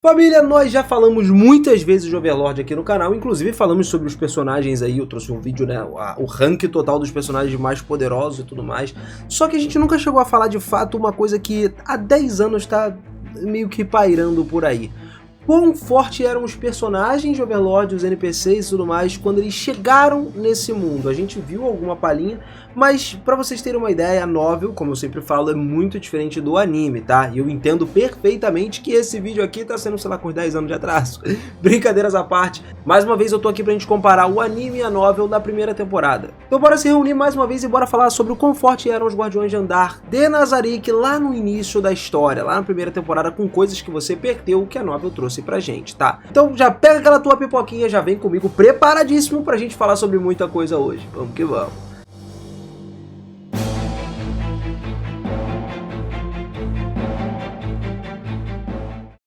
Família, nós já falamos muitas vezes de Overlord aqui no canal, inclusive falamos sobre os personagens aí, eu trouxe um vídeo, né, o ranking total dos personagens mais poderosos e tudo mais, só que a gente nunca chegou a falar de fato uma coisa que há 10 anos tá meio que pairando por aí. Quão forte eram os personagens de Overlord, os NPCs e tudo mais, quando eles chegaram nesse mundo. A gente viu alguma palhinha, mas pra vocês terem uma ideia, a novel, como eu sempre falo, é muito diferente do anime, tá? E eu entendo perfeitamente que esse vídeo aqui tá sendo, sei lá, com 10 anos de atraso. Brincadeiras à parte. Mais uma vez eu tô aqui pra gente comparar o anime e a novel da primeira temporada. Então bora se reunir mais uma vez e bora falar sobre o quão forte eram os Guardiões de Andar de Nazarick lá no início da história, lá na primeira temporada, com coisas que você perdeu que a novel trouxe pra gente, tá? Então já pega aquela tua pipoquinha, já vem comigo preparadíssimo pra gente falar sobre muita coisa hoje. Vamos que vamos.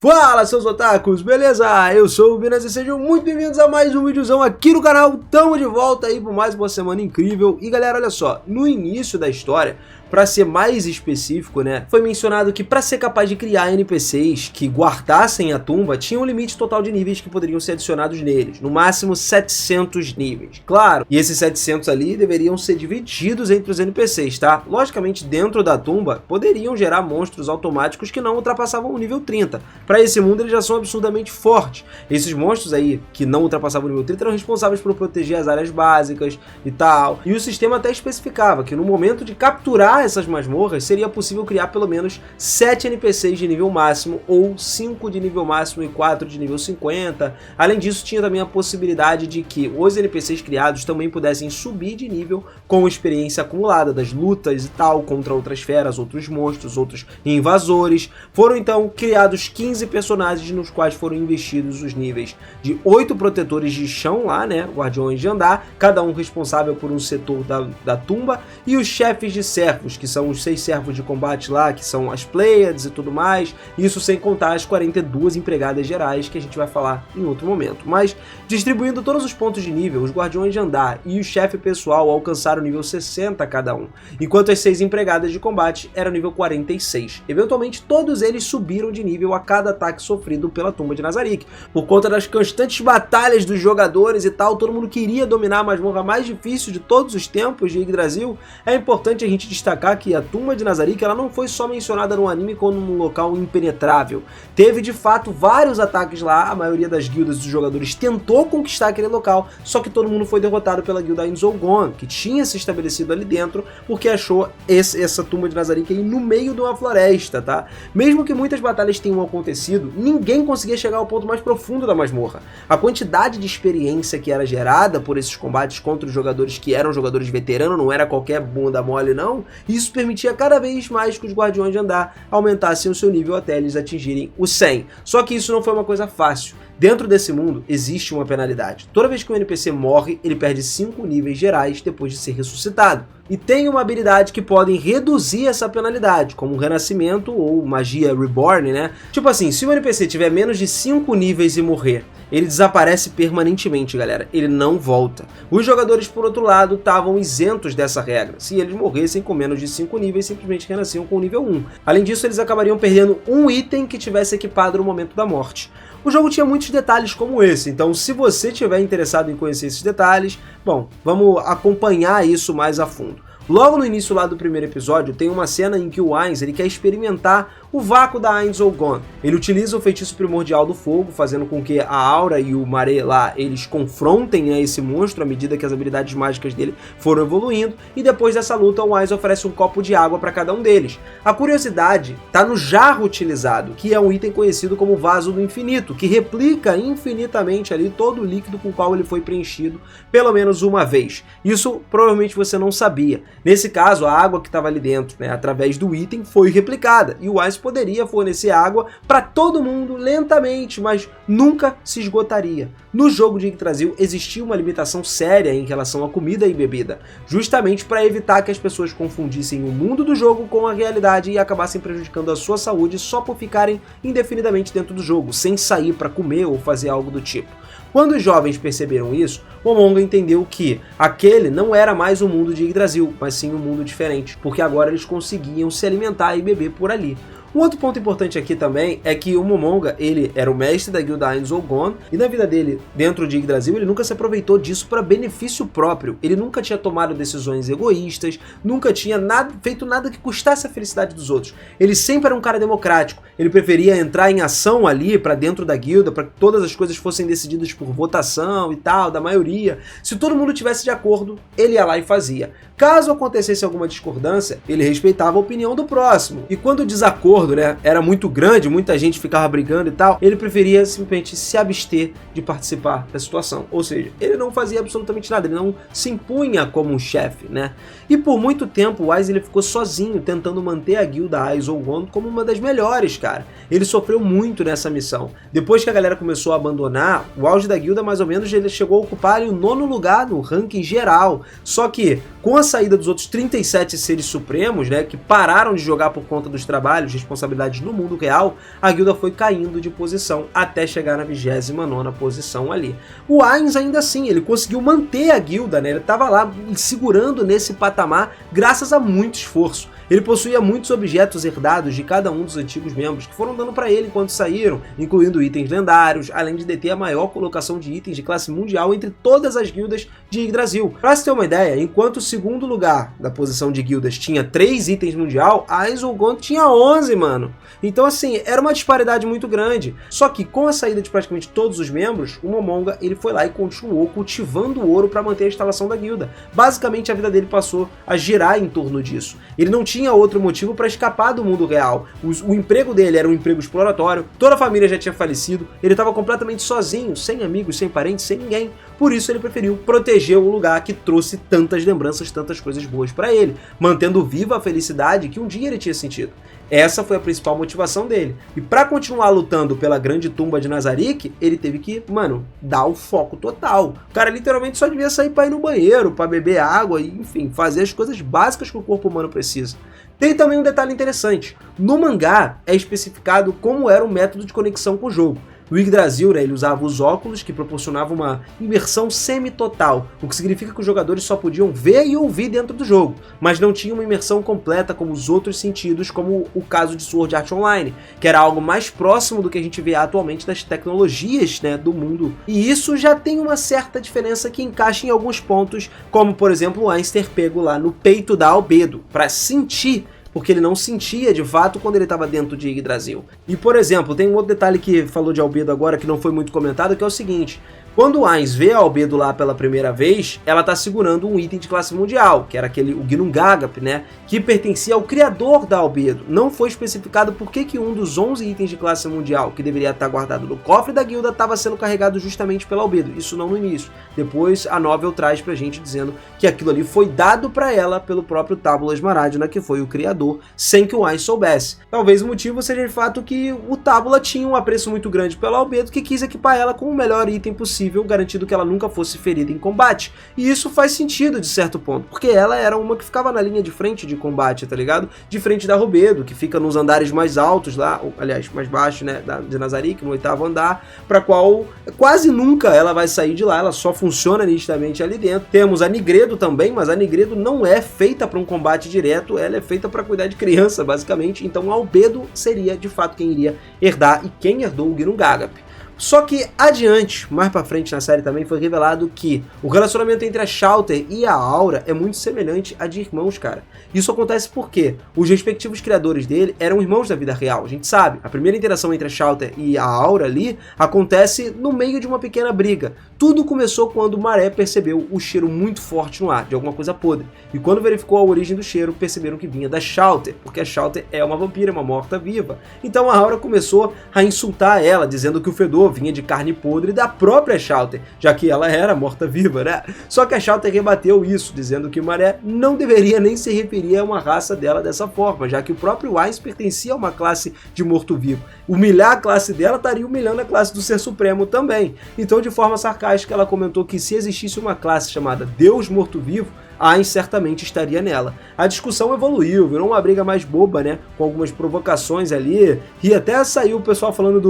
Fala, seus otakus, beleza? Eu sou o Binas e sejam muito bem-vindos a mais um videozão aqui no canal. Tamo de volta aí por mais uma semana incrível. E galera, olha só, no início da história, pra ser mais específico, né, foi mencionado que pra ser capaz de criar NPCs que guardassem a tumba, tinha um limite total de níveis que poderiam ser adicionados neles, no máximo 700 níveis. Claro, e esses 700 ali deveriam ser divididos entre os NPCs, tá? Logicamente, dentro da tumba, poderiam gerar monstros automáticos que não ultrapassavam o nível 30. Para esse mundo eles já são absurdamente fortes. Esses monstros aí, que não ultrapassavam o nível 30, eram responsáveis por proteger as áreas básicas e tal. E o sistema até especificava que no momento de capturar essas masmorras, seria possível criar pelo menos 7 NPCs de nível máximo, ou 5 de nível máximo e 4 de nível 50. Além disso, tinha também a possibilidade de que os NPCs criados também pudessem subir de nível com experiência acumulada das lutas e tal, contra outras feras, outros monstros, outros invasores. Foram então criados 15 personagens nos quais foram investidos os níveis de 8 protetores de chão lá, né, Guardiões de Andar, cada um responsável por um setor da tumba, e os chefes de servos, que são os 6 servos de combate lá, que são as Pleiades e tudo mais, isso sem contar as 42 empregadas gerais, que a gente vai falar em outro momento. Mas, distribuindo todos os pontos de nível, os Guardiões de Andar e o chefe pessoal alcançaram o nível 60 cada um, enquanto as 6 empregadas de combate eram nível 46. Eventualmente, todos eles subiram de nível a cada ataque sofrido pela tumba de Nazarick. Por conta das constantes batalhas dos jogadores e tal, todo mundo queria dominar a masmorra mais difícil de todos os tempos de Yggdrasil. É importante a gente destacar que a tumba de Nazarick ela não foi só mencionada no anime como um local impenetrável. Teve de fato vários ataques lá, a maioria das guildas dos jogadores tentou conquistar aquele local, só que todo mundo foi derrotado pela guilda Inzolgon, que tinha se estabelecido ali dentro, porque achou essa tumba de Nazarick aí no meio de uma floresta, tá? Mesmo que muitas batalhas tenham acontecido, ninguém conseguia chegar ao ponto mais profundo da masmorra. A quantidade de experiência que era gerada por esses combates contra os jogadores que eram jogadores veteranos, não era qualquer bunda mole não, isso permitia cada vez mais que os Guardiões de Andar aumentassem o seu nível até eles atingirem o 100. Só que isso não foi uma coisa fácil. Dentro desse mundo existe uma penalidade. Toda vez que um NPC morre, ele perde 5 níveis gerais depois de ser ressuscitado. E tem uma habilidade que podem reduzir essa penalidade, como o Renascimento ou Magia Reborn, né? Tipo assim, se o NPC tiver menos de 5 níveis e morrer, ele desaparece permanentemente, galera. Ele não volta. Os jogadores, por outro lado, estavam isentos dessa regra. Se eles morressem com menos de 5 níveis, simplesmente renasciam com o nível 1. Além disso, eles acabariam perdendo um item que tivesse equipado no momento da morte. O jogo tinha muitos detalhes como esse, então se você estiver interessado em conhecer esses detalhes, bom, vamos acompanhar isso mais a fundo. Logo no início lá do primeiro episódio, tem uma cena em que o Ainz ele quer experimentar o vácuo da Ainzolgon. Ele utiliza o feitiço primordial do fogo, fazendo com que a Aura e o Mare lá, eles confrontem, né, esse monstro à medida que as habilidades mágicas dele foram evoluindo, e depois dessa luta o Ainz oferece um copo de água para cada um deles. A curiosidade está no jarro utilizado, que é um item conhecido como Vaso do Infinito, que replica infinitamente ali todo o líquido com o qual ele foi preenchido pelo menos uma vez. Isso provavelmente você não sabia. Nesse caso, a água que estava ali dentro, né, através do item, foi replicada, e o Ainz poderia fornecer água para todo mundo lentamente, mas nunca se esgotaria. No jogo de Yggdrasil existia uma limitação séria em relação à comida e bebida, justamente para evitar que as pessoas confundissem o mundo do jogo com a realidade e acabassem prejudicando a sua saúde só por ficarem indefinidamente dentro do jogo, sem sair para comer ou fazer algo do tipo. Quando os jovens perceberam isso, Momonga entendeu que aquele não era mais o mundo de Yggdrasil, mas sim um mundo diferente, porque agora eles conseguiam se alimentar e beber por ali. Um outro ponto importante aqui também é que o Momonga, ele era o mestre da guilda Ainz Oogun, e na vida dele, dentro de Yggdrasil, ele nunca se aproveitou disso para benefício próprio. Ele nunca tinha tomado decisões egoístas, nunca tinha feito nada que custasse a felicidade dos outros. Ele sempre era um cara democrático, ele preferia entrar em ação ali para dentro da guilda, para que todas as coisas fossem decididas por votação e tal, da maioria. Se todo mundo tivesse de acordo, ele ia lá e fazia. Caso acontecesse alguma discordância, ele respeitava a opinião do próximo. E quando o desacordo, né, era muito grande, muita gente ficava brigando e tal, ele preferia simplesmente se abster de participar da situação. Ou seja, ele não fazia absolutamente nada, ele não se impunha como um chefe, né? E por muito tempo o Ainz ele ficou sozinho, tentando manter a guilda Ainz Oogun como uma das melhores, cara. Ele sofreu muito nessa missão. Depois que a galera começou a abandonar, o auge da guilda mais ou menos ele chegou a ocupar ali o 9º lugar no ranking geral. Só que com a saída dos outros 37 seres supremos, né, que pararam de jogar por conta dos trabalhos, responsabilidades no mundo real, a guilda foi caindo de posição até chegar na 29ª posição ali. O Ainz ainda assim, ele conseguiu manter a guilda, né, ele estava lá segurando nesse patamar graças a muito esforço. Ele possuía muitos objetos herdados de cada um dos antigos membros, que foram dando para ele enquanto saíram, incluindo itens lendários, além de deter a maior colocação de itens de classe mundial entre todas as guildas de Yggdrasil. Pra se ter uma ideia, enquanto o segundo lugar da posição de guildas tinha 3 itens mundial, a Ainz Oogun tinha 11, mano. Então assim, era uma disparidade muito grande. Só que com a saída de praticamente todos os membros, o Momonga ele foi lá e continuou cultivando o ouro para manter a instalação da guilda. Basicamente a vida dele passou a girar em torno disso. Ele não tinha outro motivo para escapar do mundo real. O emprego dele era um emprego exploratório, toda a família já tinha falecido, ele estava completamente sozinho, sem amigos, sem parentes, sem ninguém. Por isso ele preferiu proteger o lugar que trouxe tantas lembranças, tantas coisas boas para ele, mantendo viva a felicidade que um dia ele tinha sentido. Essa foi a principal motivação dele. E para continuar lutando pela grande tumba de Nazarick, ele teve que, mano, dar o foco total. O cara literalmente só devia sair para ir no banheiro, para beber água e, enfim, fazer as coisas básicas que o corpo humano precisa. Tem também um detalhe interessante. No mangá é especificado como era o método de conexão com o jogo. O Yggdrasil, né, ele usava os óculos que proporcionavam uma imersão semi-total, o que significa que os jogadores só podiam ver e ouvir dentro do jogo, mas não tinham uma imersão completa como os outros sentidos, como o caso de Sword Art Online, que era algo mais próximo do que a gente vê atualmente das tecnologias, né, do mundo. E isso já tem uma certa diferença que encaixa em alguns pontos, como por exemplo o Ainz ter pego lá no peito da Albedo, para sentir, porque ele não sentia de fato quando ele estava dentro de Yggdrasil. E por exemplo, tem um outro detalhe que falou de Albedo agora que não foi muito comentado, que é o seguinte: quando o Ainz vê a Albedo lá pela primeira vez, ela tá segurando um item de classe mundial, que era o Ginnungagap, né, que pertencia ao criador da Albedo. Não foi especificado por que um dos 11 itens de classe mundial, que deveria estar guardado no cofre da guilda, estava sendo carregado justamente pela Albedo. Isso não no início. Depois a novel traz pra gente dizendo que aquilo ali foi dado pra ela pelo próprio Tábulas Maradna, que foi o criador, sem que o Ainz soubesse. Talvez o motivo seja de fato que o Tábula tinha um apreço muito grande pela Albedo, que quis equipar ela com o melhor item possível, garantindo que ela nunca fosse ferida em combate. E isso faz sentido de certo ponto, porque ela era uma que ficava na linha de frente de combate, tá ligado? De frente da Albedo, que fica nos andares mais altos lá, ou, aliás, mais baixos, né, de Nazarick, no 8º andar, para qual quase nunca ela vai sair de lá, ela só funciona nitidamente ali dentro. Temos a Nigredo também, mas a Nigredo não é feita para um combate direto, ela é feita para cuidar de criança, basicamente. Então a Albedo seria de fato quem iria herdar e quem herdou o Ginnungagap. Só que adiante, mais pra frente na série também, foi revelado que o relacionamento entre a Shallter e a Aura é muito semelhante a de irmãos, cara. Isso acontece porque os respectivos criadores dele eram irmãos da vida real, a gente sabe. A primeira interação entre a Shallter e a Aura ali acontece no meio de uma pequena briga. Tudo começou quando Maré percebeu o cheiro muito forte no ar, de alguma coisa podre. E quando verificou a origem do cheiro, perceberam que vinha da Shallter, porque a Shallter é uma vampira, uma morta-viva. Então a Aura começou a insultar ela, dizendo que o fedor vinha de carne podre da própria Shallter, já que ela era morta-viva, né? Só que a Shallter rebateu isso, dizendo que Maré não deveria nem se referir a uma raça dela dessa forma, já que o próprio Ainz pertencia a uma classe de morto-vivo. Humilhar a classe dela estaria humilhando a classe do Ser Supremo também. Então, de forma sarcástica, ela comentou que se existisse uma classe chamada Deus Morto-Vivo, Ainz certamente estaria nela. A discussão evoluiu, virou uma briga mais boba, né, com algumas provocações ali, e até saiu o pessoal falando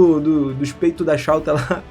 dos peitos da Shouta lá,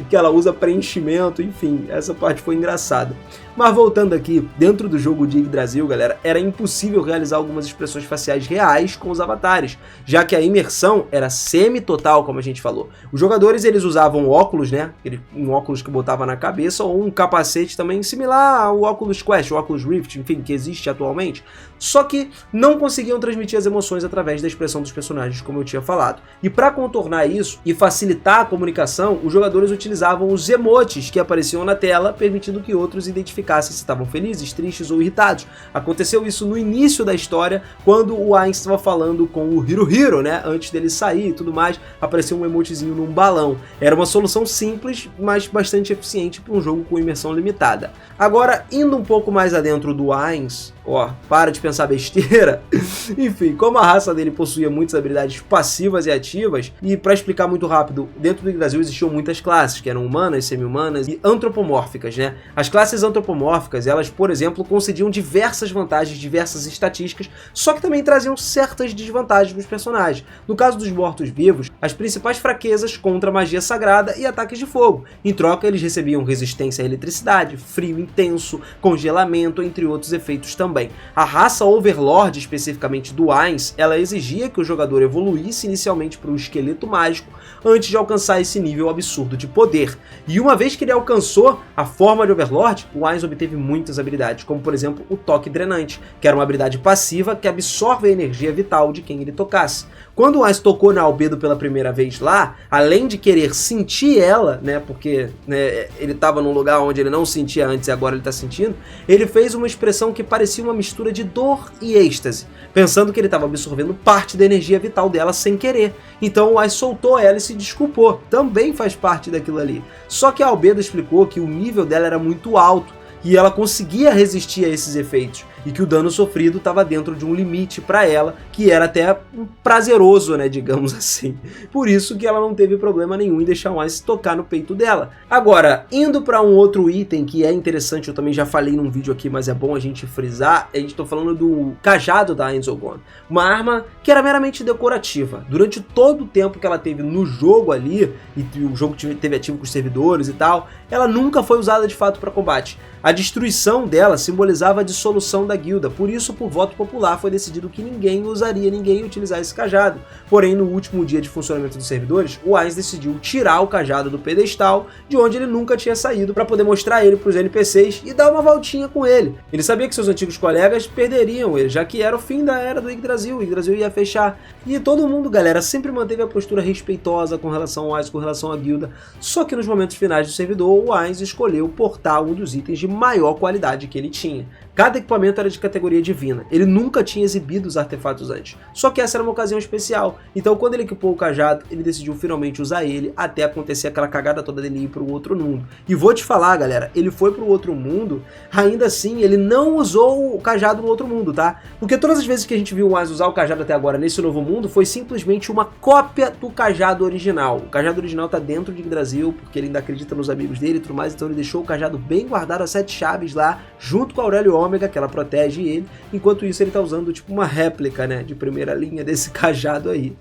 que ela usa preenchimento, enfim, essa parte foi engraçada. Mas voltando aqui, dentro do jogo de Yggdrasil, galera, era impossível realizar algumas expressões faciais reais com os avatares, já que a imersão era semi-total, como a gente falou. Os jogadores, eles usavam óculos, né, um óculos que botava na cabeça, ou um capacete também similar ao Oculus Quest, o Oculus Rift, enfim, que existe atualmente, só que não conseguiam transmitir as emoções através da expressão dos personagens, como eu tinha falado. E para contornar isso e facilitar a comunicação, os jogadores utilizavam os emotes que apareciam na tela, permitindo que outros identificassem se estavam felizes, tristes ou irritados. Aconteceu isso no início da história, quando o Ainz estava falando com o Hirohiro, né, antes dele sair e tudo mais, apareceu um emotezinho num balão. Era uma solução simples, mas bastante eficiente para um jogo com imersão limitada. Agora, indo um pouco mais adentro do Ainz, ó, para de pensar besteira. Enfim, como a raça dele possuía muitas habilidades passivas e ativas, e para explicar muito rápido, dentro do Yggdrasil existiam muitas classes, que eram humanas, semi-humanas e antropomórficas, né? As classes antropomórficas, elas, por exemplo, concediam diversas vantagens, diversas estatísticas, só que também traziam certas desvantagens para os personagens. No caso dos mortos-vivos, as principais fraquezas contra magia sagrada e ataques de fogo. Em troca, eles recebiam resistência à eletricidade, frio intenso, congelamento, entre outros efeitos também. A raça Overlord, especificamente do Ainz, ela exigia que o jogador evoluísse inicialmente para um esqueleto mágico antes de alcançar esse nível absurdo de poder. E uma vez que ele alcançou a forma de Overlord, o Ainz obteve muitas habilidades, como por exemplo o Toque Drenante, que era uma habilidade passiva que absorve a energia vital de quem ele tocasse. Quando o Ainz tocou na Albedo pela primeira vez lá, além de querer sentir ela, né, porque né, ele estava num lugar onde ele não sentia antes e agora ele está sentindo, ele fez uma expressão que parecia uma mistura de dor e êxtase, pensando que ele estava absorvendo parte da energia vital dela sem querer. Então o Ainz soltou ela e se desculpou, também faz parte daquilo ali. Só que a Albedo explicou que o nível dela era muito alto e ela conseguia resistir a esses efeitos, e que o dano sofrido estava dentro de um limite para ela, que era até prazeroso, né, digamos assim. Por isso que ela não teve problema nenhum em deixar o Ainz tocar no peito dela. Agora, indo para um outro item que é interessante, eu também já falei num vídeo aqui, mas é bom a gente frisar, a gente está falando do cajado da Ainz Oogun, uma arma que era meramente decorativa. Durante todo o tempo que ela teve no jogo ali, e o jogo teve ativo com os servidores e tal, ela nunca foi usada de fato para combate. A destruição dela simbolizava a dissolução da guilda, por isso, por voto popular, foi decidido que ninguém ia utilizar esse cajado. Porém, no último dia de funcionamento dos servidores, o Ainz decidiu tirar o cajado do pedestal, de onde ele nunca tinha saído, para poder mostrar ele para os NPCs e dar uma voltinha com ele. Ele sabia que seus antigos colegas perderiam ele, já que era o fim da era do Yggdrasil, o Yggdrasil ia fechar. E todo mundo, galera, sempre manteve a postura respeitosa com relação ao Ainz, com relação à guilda, só que nos momentos finais do servidor, o Ainz escolheu portar um dos itens de maior qualidade que ele tinha. Cada equipamento era de categoria divina, ele nunca tinha exibido os artefatos antes, só que essa era uma ocasião especial, então quando ele equipou o cajado, ele decidiu finalmente usar ele até acontecer aquela cagada toda dele ir para o outro mundo. E vou te falar, galera, ele foi para o outro mundo, ainda assim ele não usou o cajado no outro mundo, tá? Porque todas as vezes que a gente viu o Ainz usar o cajado até agora nesse novo mundo, foi simplesmente uma cópia do cajado original. O cajado original tá dentro de Yggdrasil, porque ele ainda acredita nos amigos dele e tudo mais, então ele deixou o cajado bem guardado, as 7 chaves lá, junto com a Aurélia Ômega, que ela protege ele, enquanto isso ele tá usando tipo uma réplica, né, de primeira linha desse cajado aí.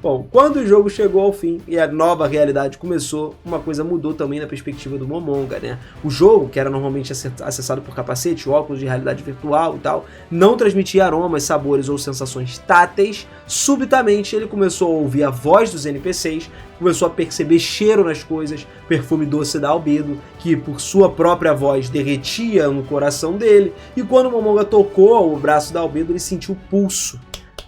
Bom, quando o jogo chegou ao fim e a nova realidade começou, uma coisa mudou também na perspectiva do Momonga, né? O jogo, que era normalmente acessado por capacete, óculos de realidade virtual e tal, não transmitia aromas, sabores ou sensações táteis. Subitamente ele começou a ouvir a voz dos NPCs, começou a perceber cheiro nas coisas, perfume doce da Albedo, que por sua própria voz derretia no coração dele, e quando o Momonga tocou o braço da Albedo, ele sentiu pulso,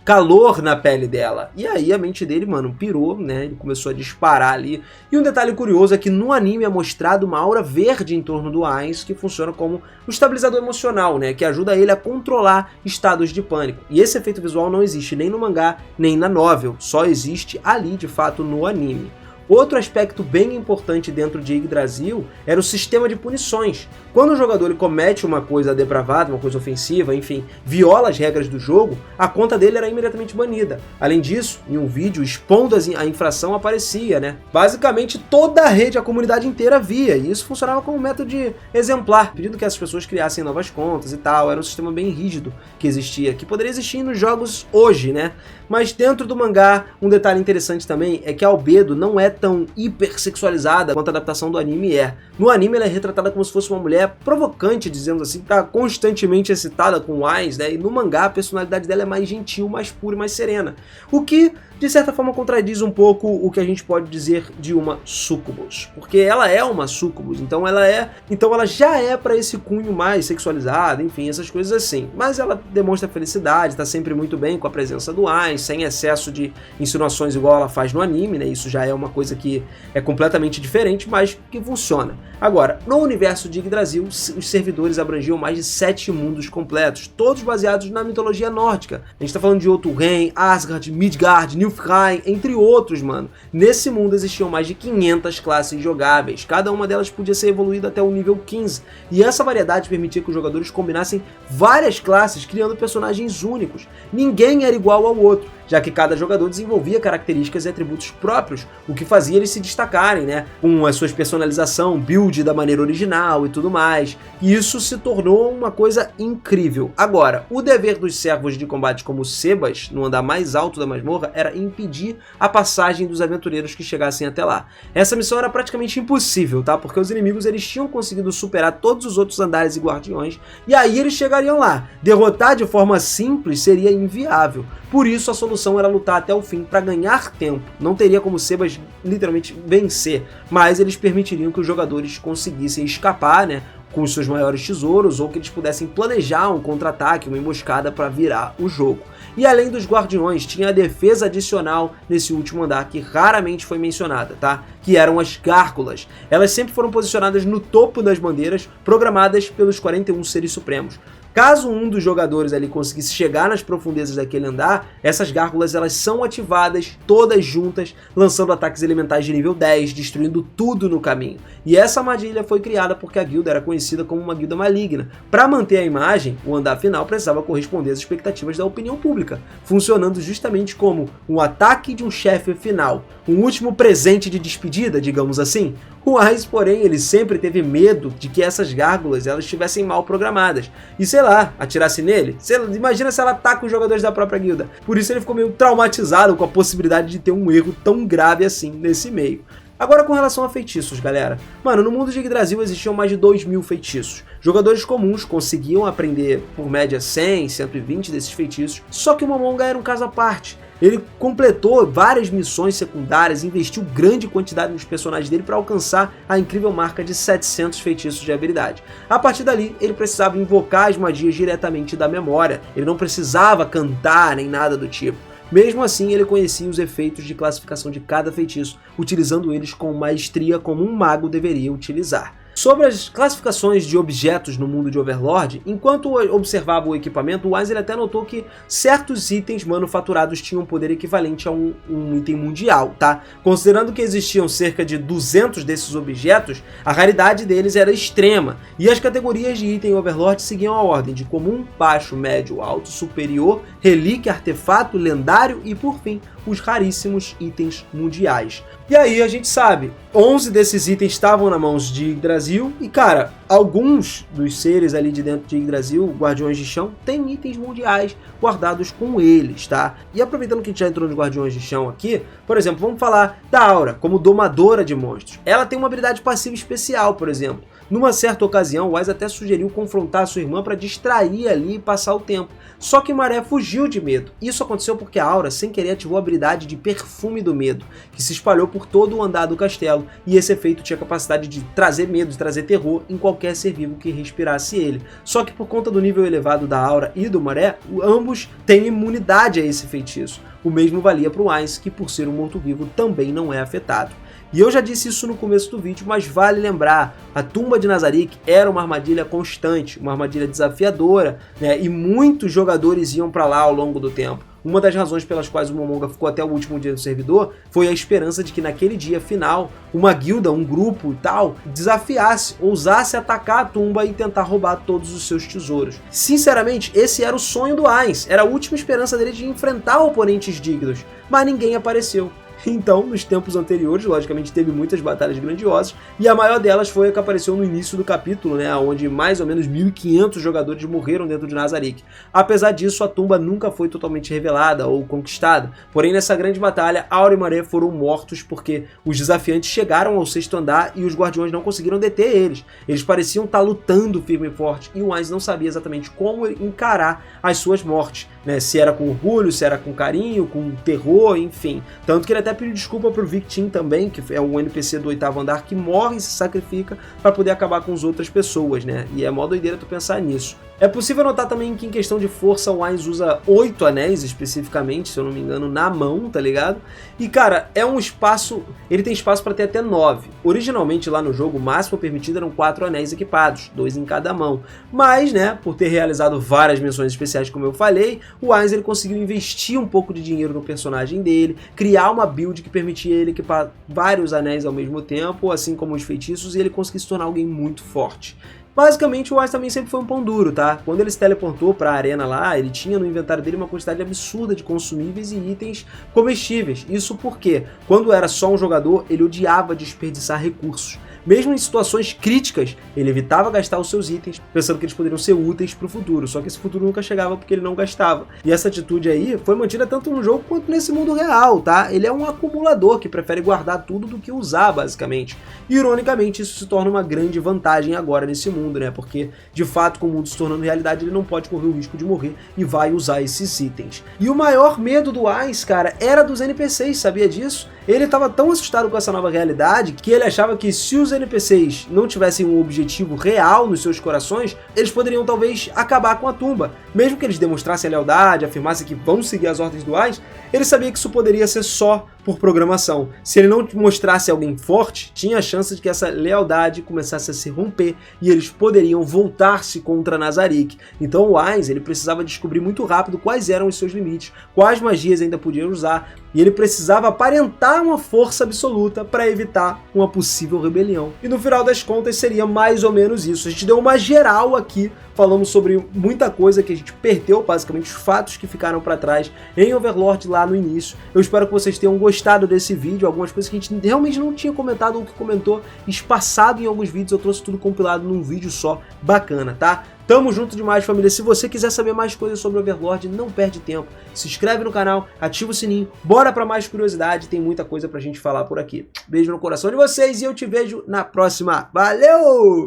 calor na pele dela. E aí a mente dele, mano, pirou, né? Ele começou a disparar ali. E um detalhe curioso é que no anime é mostrado uma aura verde em torno do Ainz, que funciona como um estabilizador emocional, né? Que ajuda ele a controlar estados de pânico. E esse efeito visual não existe nem no mangá, nem na novel. Só existe ali, de fato, no anime. Outro aspecto bem importante dentro de Yggdrasil era o sistema de punições. Quando o jogador ele comete uma coisa depravada, uma coisa ofensiva, enfim, viola as regras do jogo, a conta dele era imediatamente banida. Além disso, em um vídeo expondo a infração aparecia, né? Basicamente toda a rede, a comunidade inteira via, e isso funcionava como um método exemplar, pedindo que essas pessoas criassem novas contas e tal. Era um sistema bem rígido que existia, que poderia existir nos jogos hoje, né? Mas dentro do mangá, um detalhe interessante também é que a Albedo não é tão hipersexualizada quanto a adaptação do anime é. No anime ela é retratada como se fosse uma mulher provocante, dizemos assim, que tá constantemente excitada com Ainz, né? E no mangá a personalidade dela é mais gentil, mais pura e mais serena. O que, de certa forma, contradiz um pouco o que a gente pode dizer de uma sucubus. Porque ela é uma sucubus, então ela já é para esse cunho mais sexualizado, enfim, essas coisas assim. Mas ela demonstra felicidade, tá sempre muito bem com a presença do Ainz, sem excesso de insinuações igual ela faz no anime, né? Isso já é uma coisa que é completamente diferente, mas que funciona. Agora, no universo de Yggdrasil, os servidores abrangiam mais de 7 mundos completos, todos baseados na mitologia nórdica. A gente tá falando de Jotunheim, Asgard, Midgard, Niflheim, entre outros, mano. Nesse mundo existiam mais de 500 classes jogáveis, cada uma delas podia ser evoluída até o nível 15, e essa variedade permitia que os jogadores combinassem várias classes, criando personagens únicos. Ninguém era igual ao outro, já que cada jogador desenvolvia características e atributos próprios, o que fazia eles se destacarem, né, com as suas personalização, build da maneira original e tudo mais. E isso se tornou uma coisa incrível. Agora, o dever dos servos de combate como Sebas, no andar mais alto da masmorra, era impedir a passagem dos aventureiros que chegassem até lá. Essa missão era praticamente impossível, tá? Porque os inimigos eles tinham conseguido superar todos os outros andares e guardiões, e aí eles chegariam lá. Derrotar de forma simples seria inviável. Por isso a solução era lutar até o fim para ganhar tempo. Não teria como Sebas literalmente vencer, mas eles permitiriam que os jogadores conseguissem escapar, né, com os seus maiores tesouros, ou que eles pudessem planejar um contra-ataque, uma emboscada para virar o jogo. E além dos guardiões, tinha a defesa adicional nesse último andar, que raramente foi mencionada, tá? Que eram as gárgulas. Elas sempre foram posicionadas no topo das bandeiras, programadas pelos 41 seres supremos. Caso um dos jogadores ali conseguisse chegar nas profundezas daquele andar, essas gárgulas elas são ativadas todas juntas, lançando ataques elementais de nível 10, destruindo tudo no caminho. E essa armadilha foi criada porque a guilda era conhecida como uma guilda maligna. Para manter a imagem, o andar final precisava corresponder às expectativas da opinião pública, funcionando justamente como um ataque de um chefe final, um último presente de despedida, digamos assim. O Ainz, porém, ele sempre teve medo de que essas gárgulas elas estivessem mal programadas e, sei lá, atirasse nele. Imagina se ela ataca os jogadores da própria guilda. Por isso ele ficou meio traumatizado com a possibilidade de ter um erro tão grave assim nesse meio. Agora com relação a feitiços, galera. Mano, no mundo de Yggdrasil existiam mais de 2.000 feitiços. Jogadores comuns conseguiam aprender por média 100, 120 desses feitiços, só que o Momonga era um caso à parte. Ele completou várias missões secundárias, investiu grande quantidade nos personagens dele para alcançar a incrível marca de 700 feitiços de habilidade. A partir dali, ele precisava invocar as magias diretamente da memória, ele não precisava cantar nem nada do tipo. Mesmo assim, ele conhecia os efeitos de classificação de cada feitiço, utilizando eles com maestria como um mago deveria utilizar. Sobre as classificações de objetos no mundo de Overlord, enquanto observava o equipamento, o Ainz ele até notou que certos itens manufaturados tinham um poder equivalente a um item mundial, tá? Considerando que existiam cerca de 200 desses objetos, a raridade deles era extrema, e as categorias de item Overlord seguiam a ordem de comum, baixo, médio, alto, superior, relíquia, artefato, lendário e, por fim, os raríssimos itens mundiais. E aí a gente sabe, 11 desses itens estavam nas mãos de Yggdrasil e, cara, alguns dos seres ali de dentro de Yggdrasil, Guardiões de Chão, têm itens mundiais guardados com eles, tá? E aproveitando que a gente já entrou nos Guardiões de Chão aqui, por exemplo, vamos falar da Aura, como domadora de monstros. Ela tem uma habilidade passiva especial, por exemplo. Numa certa ocasião, o Ainz até sugeriu confrontar a sua irmã para distrair ali e passar o tempo. Só que Maré fugiu de medo. Isso aconteceu porque a Aura, sem querer, ativou a habilidade de Perfume do Medo, que se espalhou por todo o andar do castelo, e esse efeito tinha a capacidade de trazer medo, de trazer terror em qualquer ser vivo que respirasse ele. Só que por conta do nível elevado da Aura e do Maré, ambos têm imunidade a esse feitiço. O mesmo valia para o Ainz, que por ser um morto-vivo também não é afetado. E eu já disse isso no começo do vídeo, mas vale lembrar, a tumba de Nazarick era uma armadilha constante, uma armadilha desafiadora, né? E muitos jogadores iam para lá ao longo do tempo. uma das razões pelas quais o Momonga ficou até o último dia do servidor foi a esperança de que naquele dia final, uma guilda, um grupo e tal, desafiasse, ousasse atacar a tumba e tentar roubar todos os seus tesouros. Sinceramente, esse era o sonho do Ainz, era a última esperança dele de enfrentar oponentes dignos, mas ninguém apareceu. Então, nos tempos anteriores, logicamente teve muitas batalhas grandiosas, e a maior delas foi a que apareceu no início do capítulo, né, onde mais ou menos 1.500 jogadores morreram dentro de Nazarick. Apesar disso, a tumba nunca foi totalmente revelada ou conquistada, porém nessa grande batalha, Aura e Maré foram mortos porque os desafiantes chegaram ao 6º andar e os guardiões não conseguiram deter eles. Eles pareciam estar lutando firme e forte, e o Ainz não sabia exatamente como encarar as suas mortes, né, se era com orgulho, se era com carinho, com terror, enfim. Tanto que ele até pediu desculpa pro Victim também, que é um NPC do 8º andar que morre e se sacrifica para poder acabar com as outras pessoas, né? E é mó doideira tu pensar nisso. É possível notar também que em questão de força o Ainz usa 8 anéis especificamente, se eu não me engano, na mão, tá ligado? E cara, é um espaço, ele tem espaço para ter até 9. Originalmente lá no jogo o máximo permitido eram 4 anéis equipados, 2 em cada mão. Mas, né, por ter realizado várias missões especiais como eu falei, o Ainz ele conseguiu investir um pouco de dinheiro no personagem dele, criar uma build que permitia ele equipar vários anéis ao mesmo tempo, assim como os feitiços, e ele conseguiu se tornar alguém muito forte. Basicamente, o Ainz também sempre foi um pão duro, tá? Quando ele se teleportou para a arena lá, ele tinha no inventário dele uma quantidade absurda de consumíveis e itens comestíveis. Isso porque, quando era só um jogador, ele odiava desperdiçar recursos. Mesmo em situações críticas, ele evitava gastar os seus itens, pensando que eles poderiam ser úteis para o futuro, só que esse futuro nunca chegava porque ele não gastava. E essa atitude aí foi mantida tanto no jogo quanto nesse mundo real, tá? Ele é um acumulador que prefere guardar tudo do que usar, basicamente. E, ironicamente, isso se torna uma grande vantagem agora nesse mundo, né? Porque, de fato, com o mundo se tornando realidade, ele não pode correr o risco de morrer e vai usar esses itens. E o maior medo do Ainz, cara, era dos NPCs, sabia disso? Ele estava tão assustado com essa nova realidade que ele achava que se os NPCs não tivessem um objetivo real nos seus corações, eles poderiam talvez acabar com a tumba. Mesmo que eles demonstrassem a lealdade, afirmassem que vão seguir as ordens do Ainz, ele sabia que isso poderia ser só por programação. Se ele não mostrasse alguém forte, tinha a chance de que essa lealdade começasse a se romper e eles poderiam voltar-se contra Nazarick. Então o Ainz ele precisava descobrir muito rápido quais eram os seus limites, quais magias ainda podia usar, e ele precisava aparentar uma força absoluta para evitar uma possível rebelião. E no final das contas seria mais ou menos isso. A gente deu uma geral aqui, falamos sobre muita coisa que a gente perdeu, basicamente os fatos que ficaram para trás em Overlord lá no início. Eu espero que vocês tenham gostado desse vídeo, algumas coisas que a gente realmente não tinha comentado ou que comentou espaçado em alguns vídeos, eu trouxe tudo compilado num vídeo só, bacana, tá? Tamo junto demais, família. Se você quiser saber mais coisas sobre Overlord, não perde tempo. Se inscreve no canal, ativa o sininho, bora pra mais curiosidade, tem muita coisa pra gente falar por aqui. Beijo no coração de vocês e eu te vejo na próxima. Valeu!